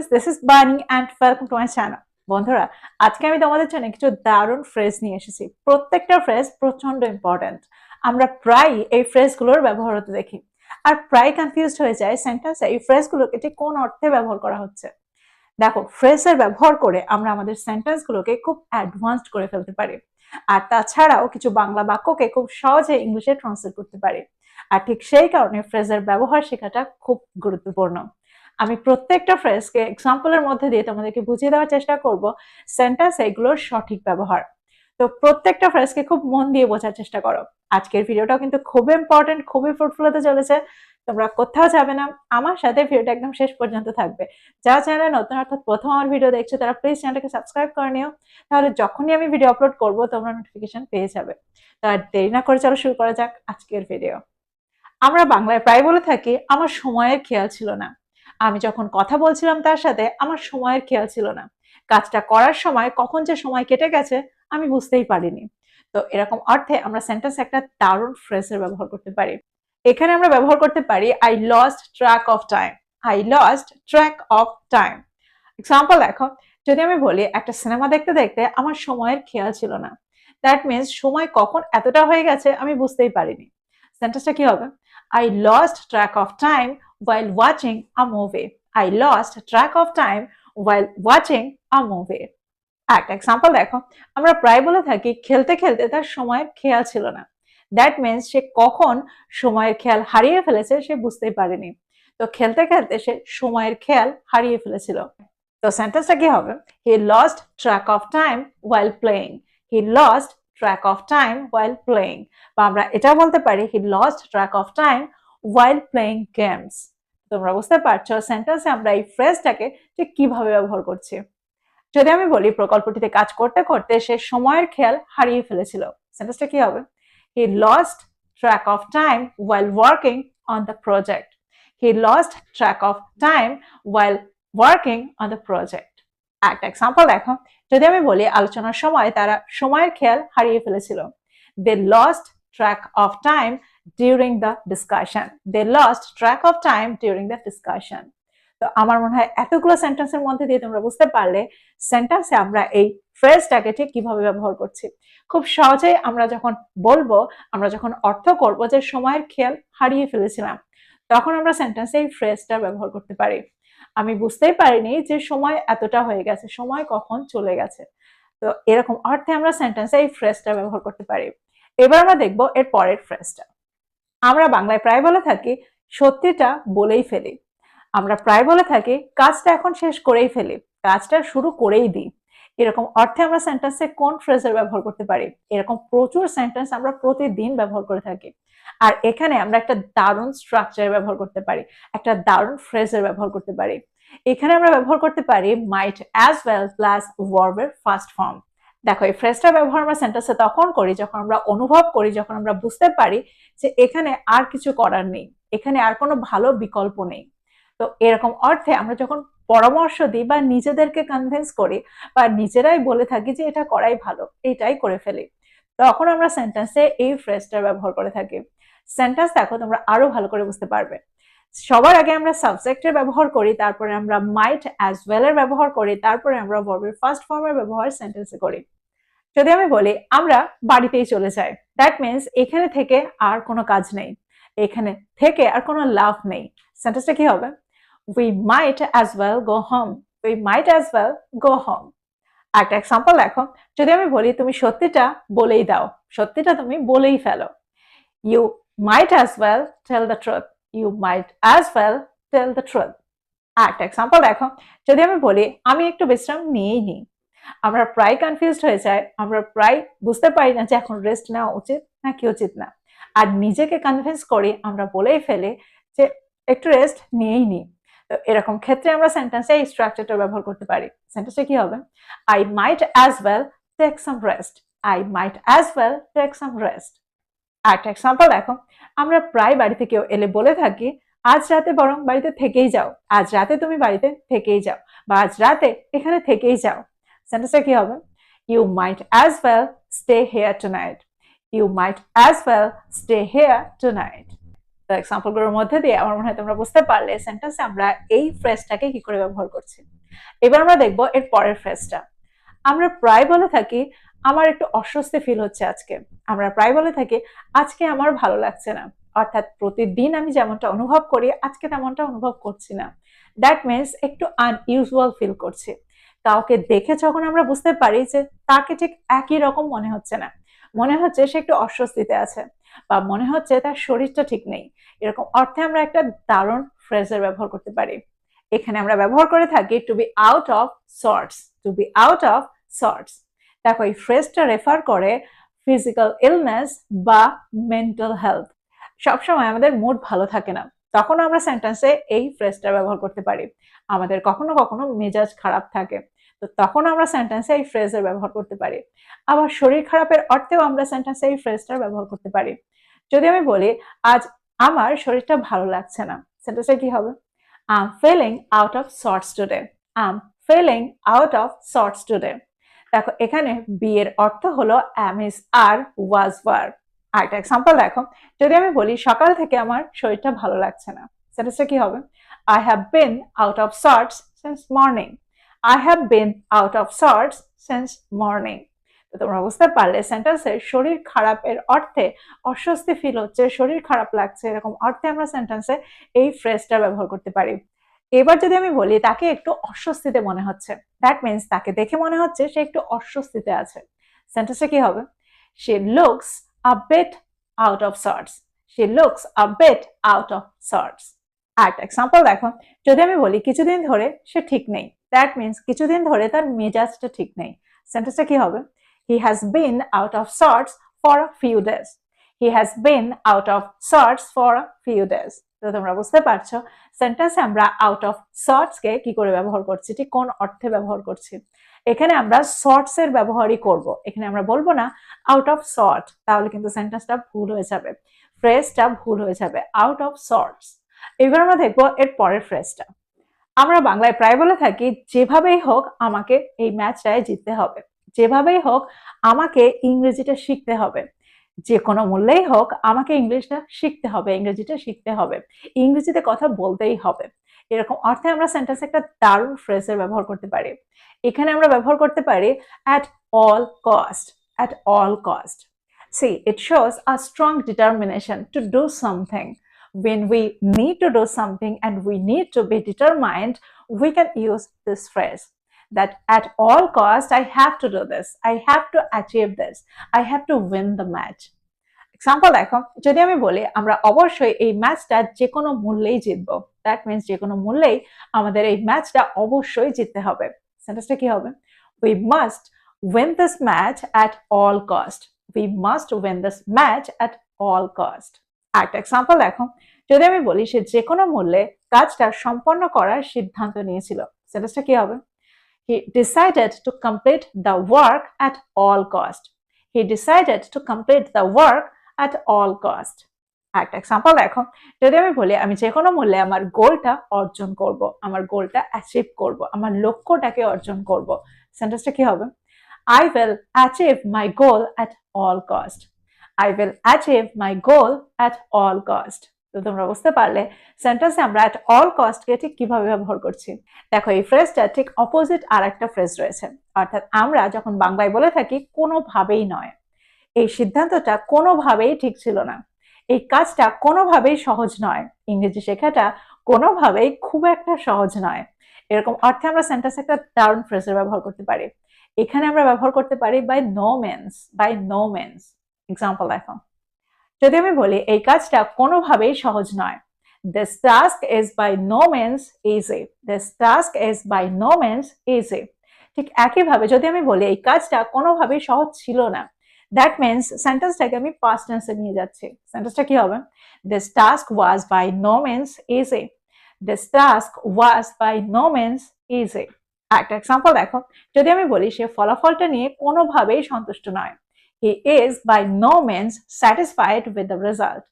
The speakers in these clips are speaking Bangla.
friends, this is Bunny and welcome to my channel. বন্ধুরা, আজকে আমি তোমাদের জন্য কিছু দারুণ ফ্রেজ নিয়ে এসেছি। প্রত্যেকটা ফ্রেজ প্রচন্ড ইম্পর্টেন্ট। আমরা প্রায় এই ফ্রেজগুলোর ব্যবহার হতে দেখি আর প্রায় কনফিউজড হয়ে যায় সেন্টেন্সে এই ফ্রেজগুলোকে ঠিক কোন অর্থে ব্যবহার করা হচ্ছে। দেখো, ফ্রেজের ব্যবহার করে আমরা আমাদের সেন্টেন্সগুলোকে খুব অ্যাডভান্সড করে ফেলতে পারি। আর তাছাড়াও কিছু বাংলা বাক্যকে খুব সহজে ইংলিশে ট্রান্সলেট করতে পারি। আর ঠিক সেই কারণে ফ্রেজের ব্যবহার শেখাটা খুব গুরুত্বপূর্ণ। আমি প্রত্যেকটা ফ্রেজকে এক্সাম্পলের মধ্যে দিয়ে তোমাদেরকে বুঝিয়ে দেওয়ার চেষ্টা করব সেন্টেন্স এগুলোর সঠিক ব্যবহার। তো প্রত্যেকটা ফ্রেজকে খুব মন দিয়ে বোঝার চেষ্টা করো। আজকের ভিডিওটাও কিন্তু খুবই ইম্পর্টেন্ট, খুবই ফ্রুটফুল হতে চলেছে। তোমরা কোথাও যাবে না, আমার সাথে ভিডিওটা একদম শেষ পর্যন্ত থাকবে। যারা চ্যানেলে নতুন অর্থাৎ প্রথম আমার ভিডিও দেখছো তারা প্লিজ চ্যানেলটাকে সাবস্ক্রাইব করে নিও, তাহলে যখনই আমি ভিডিও আপলোড করব তোমরা নোটিফিকেশন পেয়ে যাবে। তো আর দেরি না করে চলো শুরু করা যাক আজকের ভিডিও। আমরা বাংলায় প্রায় বলে থাকি আমার সময়ের খেয়াল ছিল না। আমি যখন কথা বলছিলাম তার সাথে আমার সময়ের খেয়াল ছিল না। কাজটা করার সময় কখন যে সময় কেটে গেছে আমি বুঝতেই পারিনি। তো এরকম অর্থে আমরা সেন্টেন্স একটা দারুণ ফ্রেজের ব্যবহার করতে পারি। এখানে আমরা ব্যবহার করতে পারি I lost track of time. I lost track of time. Example দেখো, যদি আমি বলি একটা সিনেমা দেখতে দেখতে আমার সময়ের খেয়াল ছিল না, দ্যাট মিনস সময় কখন এতটা হয়ে গেছে আমি বুঝতেই পারিনি। সেন্টেন্সটা কি হবে? I lost track of time while watching a movie. I lost track of time while watching a movie. একটা এক্সাম্পল দেখো, আমরা প্রায় বলে থাকি খেলতে খেলতে তার সময়ের খেয়াল ছিল না। দ্যাট মিনস সে কখন সময়ের খেয়াল হারিয়ে ফেলেছে সে বুঝতেই পারেনি। তো খেলতে খেলতে সে সময়ের খেয়াল হারিয়ে ফেলেছিল। তো সেন্টেন্সটা কি হবে? He lost track of time while playing. He lost track of time while playing. বা আমরা এটা বলতে পারি he lost track of time while playing games. তোমরা বুঝতে পারছো সেন্টেন্সে আমরা এই ফ্রেজটাকে ঠিক কিভাবে ব্যবহার করছি। যদি আমি বলি প্রকল্পটিতে কাজ করতে করতে সে সময়ের খেয়াল হারিয়ে ফেলেছিল, সেন্টেন্সটা কি হবে? He lost track of time while working on the project. He lost track of time while working on the project. একটা এক্সাম্পল দেখো, যদি আমি বলি আলোচনার সময় তারা সময়ের খেয়াল হারিয়ে ফেলেছিল, they lost track of time during the discussion. They lost track of time during the discussion. তো আমার মনে হয় এতগুলো সেন্টেন্সের মধ্যে দিয়ে তোমরা বুঝতে পারলে সেন্টেন্সে আমরা এই ফ্রেজটাকে ঠিক কিভাবে ব্যবহার করছি। খুব সহজেই আমরা যখন বলবো, আমরা যখন অর্থ করব যে সময়ের খেয়াল হারিয়ে ফেলেছিলাম, তখন আমরা সেন্টেন্সে এই ফ্রেজটা ব্যবহার করতে পারি। আমি বুঝতেই পারিনি যে সময় এতটা হয়ে গেছে, সময় কখন চলে গেছে। তো এরকম অর্থে আমরা সেন্টেন্সে এই ফ্রেজটা ব্যবহার করতে পারি। এবার আমরা দেখবো এর পরের ফ্রেজটা। আমরা বাংলায় প্রায় বলে থাকি সত্যিটা বলেই ফেলি। আমরা প্রায় বলে থাকি কাজটা এখন শেষ করেই ফেলি, কাজটা শুরু করেই দিই। এরকম অর্থে আমরা সেন্টেন্সে কোন ফ্রেজের ব্যবহার করতে পারি? এরকম প্রচুর সেন্টেন্স আমরা প্রতিদিন ব্যবহার করে থাকি। আর এখানে আমরা একটা দারুণ স্ট্রাকচার ব্যবহার করতে পারি, একটা দারুণ ফ্রেজের ব্যবহার করতে পারি। এখানে আমরা ব্যবহার করতে পারি মাইট অ্যাজ ওয়েল প্লাস ভার্বের ফার্স্ট ফর্ম। দেখো, এই ফ্রেজটা ব্যবহার আমরা সেন্টেন্সে তখন করি যখন আমরা অনুভব করি, যখন আমরা বুঝতে পারি যে এখানে আর কিছু করার নেই, এখানে আর কোনো ভালো বিকল্প নেই। তো এরকম অর্থে আমরা যখন পরামর্শ দিই বা নিজেদেরকে কনভিন্স করি বা নিজেরাই বলে থাকি যে এটা করাই ভালো, এটাই করে ফেলি, তখন আমরা সেন্টেন্সে এই ফ্রেজটা ব্যবহার করে থাকি। সেন্টেন্স দেখো তোমরা আরো ভালো করে বুঝতে পারবে। সবার আগে আমরা সাবজেক্টের ব্যবহার করি, তারপরে আমরা মাইট অ্যাজ ওয়েল এর ব্যবহার করি, তারপরে আমরা ভার্বের ফার্স্ট ফর্মের ব্যবহার সেন্টেন্সে করি। যদি আমি বলি আমরা বাড়িতেই চলে যাই, দ্যাট মিনস এখানে থেকে আর কোনো কাজ নেই, এখানে থেকে আর কোনো লাভ নেই। সেন্টেন্সটা কি হবে? We might as well go home. We might as well go home. একটা এক্সাম্পল দেখো, যদি আমি বলি তুমি সত্যিটা বলেই দাও, সত্যিটা তুমি বলেই ফেলো। You might as well tell the truth. You might as well tell the truth. একটা এক্সাম্পল দেখো, যদি আমি বলি আমি একটু বিশ্রাম নিয়েই নিই। আমরা প্রায় কনফিউজড হয়ে যাই, আমরা প্রায় বুঝতে পারি না যে এখন রেস্ট নেওয়া উচিত নাকি উচিত না। আর নিজেকে কনভিন্স করি, আমরা বলেই ফেলি যে একটু রেস্ট নিয়েই নিই। তো এরকম ক্ষেত্রে আমরা সেন্টেন্সে এই স্ট্রাকচারটা ব্যবহার করতে পারি। সেন্টেন্সে কি হবে? I might as well take some rest. I might as well take some rest. একটা এক্সাম্পল দেখো, আমরা প্রায় বাড়িতে কেউ এলে বলে থাকি আজ রাতে বরং বাড়িতে থেকেই যাও, আজ রাতে তুমি বাড়িতে থেকেই যাও, বা আজ রাতে এখানে থেকেই যাও। সেন্টেন্সটা কি হবে? You might as well stay here tonight. You might as well stay here tonight. তো এক্সাম্পলগুলোর মধ্যে দিয়ে আমার মনে হয় তোমরা বুঝতে পারলে সেন্টেন্সে আমরা এই ফ্রেজটাকে কি করে ব্যবহার করছি। এবার আমরা দেখবো এর পরের ফ্রেজটা। আমরা প্রায় বলে থাকি আমার একটু অস্বস্তি ফিল হচ্ছে আজকে। আমরা প্রায় বলে থাকি আজকে আমার ভালো লাগছে না। অর্থাৎ প্রতিদিন আমি যেমনটা অনুভব করি আজকে তেমনটা অনুভব করছি না। দ্যাট মিনস একটু আনইউজুয়াল ফিল করছি। কাউকে দেখে যখন আমরা বুঝতে পারি যে তাকে ঠিক একই রকম মনে হচ্ছে না, মনে হচ্ছে সে একটু অস্বস্তিতে আছে বা মনে হচ্ছে তার শরীরটা ঠিক নেই, এরকম অর্থে আমরা একটা দারুণ ফ্রেজের ব্যবহার করতে পারি। এখানে আমরা ব্যবহার করে থাকি to be out of sorts. To be out of sorts, দেখো এই ফ্রেজটা রেফার করে ফিজিক্যাল ইলনেস বা মেন্টাল হেলথ। সবসময় আমাদের মুড ভালো থাকে না, তখন আমরা সেন্টেন্সে এই ফ্রেজটা ব্যবহার করতে পারি। আমাদের কখনো কখনো মেজাজ খারাপ থাকে, তো তখন আমরা সেন্টেন্সে এই ফ্রেজের ব্যবহার করতে পারি। আবার শরীর খারাপের অর্থেও আমরা সেন্টেন্সে এই ফ্রেজটার ব্যবহার করতে পারি। যদি আমি বলি আজ আমার শরীরটা ভালো লাগছে না, সেন্টেন্সে কি হবে? I'm feeling out of sorts today. I'm feeling out of sorts today. দেখো এখানে বি এর অর্থ হলো am is are was were। আরেকটা এক্সাম্পল দেখো, যদি আমি বলি সকাল থেকে আমার শরীরটা ভালো লাগছে না, সেটা কি হবে? I have been out of sorts since morning. I have been out of sorts since morning. তো তোমরা বুঝতে পারলে সেন্টেন্সের শরীর খারাপের অর্থে অস্বস্তি ফিল হচ্ছে, শরীর খারাপ লাগছে, এরকম অর্থে আমরা সেন্টেন্সে এই ফ্রেজটা ব্যবহার করতে পারি। এবার যদি আমি বলি তাকে একটু অস্বস্তিতে মনে হচ্ছে, দ্যাট মিনস তাকে দেখে মনে হচ্ছে সে একটু অস্বস্তিতে আছে, সেন্টেন্সে কি হবে? She looks a bit out of sorts. She looks a bit out of sorts. আরেকটা এক্সাম্পল দেখো, যদি আমি বলি কিছুদিন ধরে সে ঠিক নেই, দ্যাট মিনস কিছুদিন ধরে তার মেজাজটা ঠিক নেই, সেন্টেন্সে কি হবে? He has been out of sorts for a few days. He has been out of sorts for a few days. তো তোমরা বুঝতে পারছো সেন্টেন্সে আমরা আউট অফ সর্টস কে কি করে ব্যবহার করছি, ঠিক কোন অর্থে ব্যবহার করছি। এখানে আমরা সর্টস এর ব্যবহারই করব, এখানে আমরা বলবো না আউট অফ সর্ট, তাহলে কিন্তু সেন্টেন্সটা ভুল হয়ে যাবে, ফ্রেজটা ভুল হয়ে যাবে, আউট অফ সর্টস। এবার আমরা দেখবো এর পরের ফ্রেজটা। আমরা বাংলায় প্রায় বলে থাকি যেভাবেই হোক আমাকে এই ম্যাচটায় জিততে হবে, যেভাবেই হোক আমাকে ইংরেজিটা শিখতে হবে, যে কোনো মূল্যেই হোক আমাকে ইংলিশটা শিখতে হবে, ইংরেজিটা শিখতে হবে, ইংরেজিতে কথা বলতেই হবে, এরকম অর্থে আমরা সেন্টেন্সে একটা দারুণ ফ্রেজের ব্যবহার করতে পারি। এখানে আমরা ব্যবহার করতে পারি at all cost. At all cost. See, it shows a strong determination to do something. When we need to do something and we need to be determined, we can use this phrase that at all cost I have to do this, I have to achieve this, I have to win the match. Example দেখো, যদি আমি বলি আমরা অবশ্যই এই ম্যাচটা যে কোনো মূল্যেই জিতবো, দ্যাট মিনস যে কোনো মূল্যেই আমাদের এই ম্যাচটা অবশ্যই জিততে হবে, সেন্টেন্সটা কি হবে? We must win this match at all cost. We must win this match at all cost. আরেকটা এক্সাম্পল দেখো, যদি আমি বলি সে যে কোনো মূল্যে কাজটা সম্পন্ন করার সিদ্ধান্ত নিয়েছিল, সেন্টেন্সটা কি হবে? He decided to complete the work at all cost. He decided to complete the work at all cost. একটা এক্সাম্পল দেখো, যদি আমি বলি আমি যে কোনো মূল্যে আমার গোলটা অর্জন করব, আমার গোলটা অ্যাচিভ করব, আমার লক্ষ্যটাকে অর্জন করব, সেন্টেন্সটা কি হবে? I will achieve my goal at all cost. I will achieve my goal at all cost. তো তোমরা বুঝতে পারলে সেন্টেন্সে আমরা at all cost কে ঠিক কিভাবে ব্যবহার করছি। দেখো এই ফ্রেজটা ঠিক অপোজিট আর একটা ফ্রেজ রয়েছে, অর্থাৎ আমরা যখন বাংলায় বলে থাকি কোনোভাবেই নয়, এই সিদ্ধান্তটা কোনোভাবেই ঠিক ছিল না, এই কাজটা কোনোভাবেই সহজ নয়, ইংরেজি শেখাটা কোনোভাবেই খুব একটা সহজ নয়, এরকম অর্থে আমরা সেন্টেন্সে একটা দারুণ ফ্রেজের ব্যবহার করতে পারি। এখানে আমরা ব্যবহার করতে পারি by no means, by no means. Example দেখো, যদি আমি বলি এই কাজটা কোনোভাবেই সহজ নয়, this task is by no means easy. This task is by no means easy. ঠিক একইভাবে যদি আমি বলি এই কাজটা কোনোভাবেই সহজ ছিল না, দ্যাট মিনস সেন্টেন্সটাকে আমি পাস্ট টেন্সে নিয়ে যাচ্ছি, সেন্টেন্সটা কি হবে? This task was by no means easy. This task was by no means easy. একটা এক্সাম্পল দেখো, যদি আমি বলি সে ফলাফলটা নিয়ে কোনোভাবেই সন্তুষ্ট নয়, he is by no means satisfied with the result.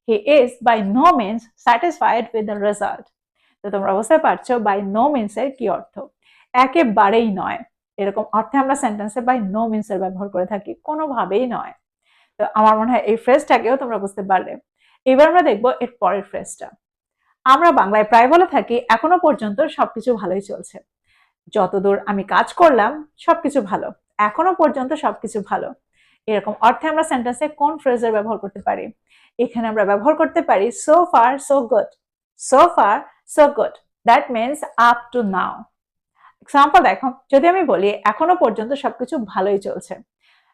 He is by no means satisfied with the result. তো তোমরা বুঝতে পারছো বাই নো মিনস এর কি অর্থ, একেবারেই নয়, এরকম অর্থে আমরা সেন্টেন্সে বাই নো মিনস এর ব্যবহার করে থাকি, কোনোভাবেই নয়। তো আমার মনে হয় এই ফ্রেজটাকেও তোমরা বুঝতে পারলে। এবার আমরা দেখব এর পরের ফ্রেজটা। আমরা বাংলায় প্রায় বলে থাকি এখনো পর্যন্ত সবকিছু ভালোই চলছে। যতদূর আমি কাজ করলাম সবকিছু ভালো, এখনো পর্যন্ত সবকিছু ভালো। এরকম অর্থে আমরা সেন্টেন্সে কোন ফ্রেজের ব্যবহার করতে পারি? এখানে আমরা ব্যবহার করতে পারি so far so good. So far so good, that means up to now. Example দেখো, যদি আমি বলি এখনো পর্যন্ত সবকিছু ভালোই চলছে,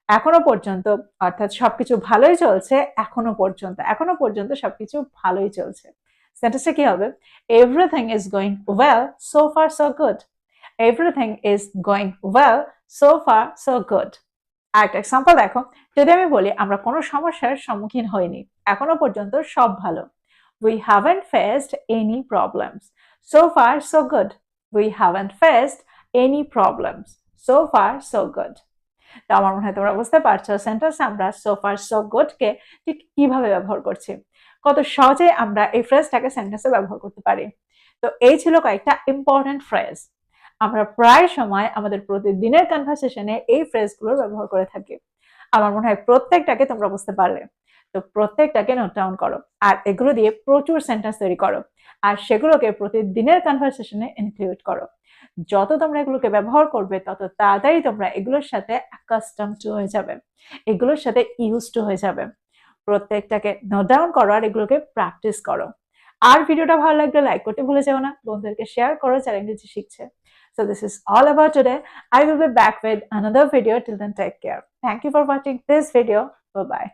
এখনো পর্যন্ত অর্থাৎ সবকিছু ভালোই চলছে এখনো পর্যন্ত, এখনো পর্যন্ত সবকিছু ভালোই চলছে। সেন্টেন্সটা কি হবে? Everything is going well so far so good. Everything is going well so far so good. আরেকটা এক্সাম্পল দেখো, যদি আমি বলি আমরা কোনো সমস্যার সম্মুখীন হইনি, এখনো পর্যন্ত সব ভালো। We haven't faced any problems. So far so good. We haven't faced any problems. So far so good. তো আমার মনে হয় তোমরা বুঝতে পারছো সেন্টেন্স আমরা সো ফার সো গুড কে ঠিক কিভাবে ব্যবহার করছি, কত সহজে আমরা এই ফ্রেজটাকে সেন্টেন্সে ব্যবহার করতে পারি। তো এই ছিল কয়েকটা ইম্পর্টেন্ট ফ্রেজ। আমরা প্রায় সময় আমাদের প্রতিদিনের কনভারসেশনে এই ফ্রেজগুলোর ব্যবহার করে থাকি। আমার মনে হয় প্রত্যেকটাকে তোমরা বুঝতে পারলে। তো প্রত্যেকটাকে নোট ডাউন করো আর এগুলো দিয়ে প্রচুর সেন্টেন্স তৈরি করো আর সেগুলোকে প্রতিদিনের কনভারসেশনে ইনক্লুড করো। যত তোমরা এগুলোকে ব্যবহার করবে তত তাড়াতাড়ি তোমরা এগুলোর সাথে অ্যাকাস্টমড হয়ে যাবে, এগুলোর সাথে ইউজড হয়ে যাবে। প্রত্যেকটাকে নোট ডাউন করো আর এগুলোকে প্র্যাকটিস করো। আর ভিডিওটা ভালো লাগলে লাইক করতে ভুলে যাও না, বন্ধুদেরকে শেয়ার করো যারা ইংরেজি শিখছে। So this is all about today. I will be back with another video. Till then, take care. Thank you for watching this video. Bye bye.